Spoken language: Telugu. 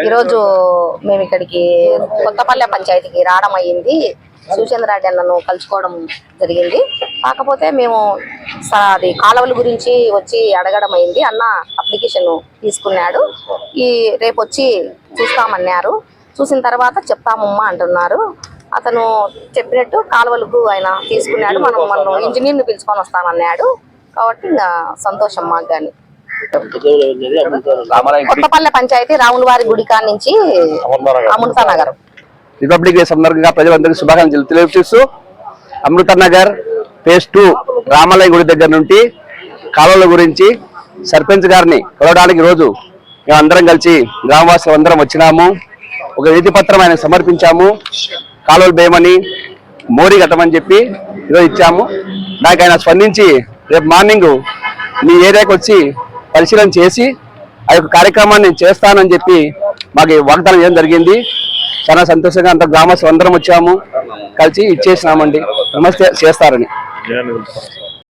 ఈరోజు మేము ఇక్కడికి కొత్తపల్లె పంచాయతీకి రావడం అయ్యింది. సూచంద్రారెడ్డి అన్నను కలుసుకోవడం జరిగింది. కాకపోతే మేము అది కాలువల గురించి వచ్చి అడగడం అయింది. అన్న అప్లికేషన్ తీసుకున్నాడు. రేపు వచ్చి చూస్తామన్నారు. చూసిన తర్వాత చెప్తామమ్మా అంటున్నారు. అతను చెప్పినట్టు కాలువలకు ఆయన తీసుకున్నాడు. మనం ఇంజనీర్ని పిలుచుకొని వస్తామన్నాడు. కాబట్టి సంతోషం మాకు. కానీ కొత్తపల్లె పంచాయతీ రాములవారి గుడి కాడ నుంచి అమృత నగర్. రిపబ్లిక్ డే సందర్భంగా ప్రజలందరికీ శుభాకాంక్షలు తెలియజేస్తూ అమృత నగర్ ఫేజ్ 2 రామాలయ గుడి దగ్గర నుండి కాలువల గురించి సర్పంచ్ గారిని కలవడానికి రోజు మేము అందరం కలిసి గ్రామవాసులు అందరం వచ్చినాము. ఒక వినతి పత్రం ఆయన సమర్పించాము. కాలువలు వేయమని మోరీ కట్టమని చెప్పి ఈరోజు ఇచ్చాము. దానికి ఆయన స్పందించి రేపు మార్నింగ్ మీ ఏరియాకి వచ్చి పరిశీలన చేసి ఆ యొక్క కార్యక్రమాన్ని నేను చేస్తానని చెప్పి మాకు వాగ్దానం చేయడం జరిగింది. చాలా సంతోషంగా అంత గ్రామస్తులు అందరం వచ్చాము, కలిసి ఇచ్చేసినామండి. నమస్తే చేస్తారని.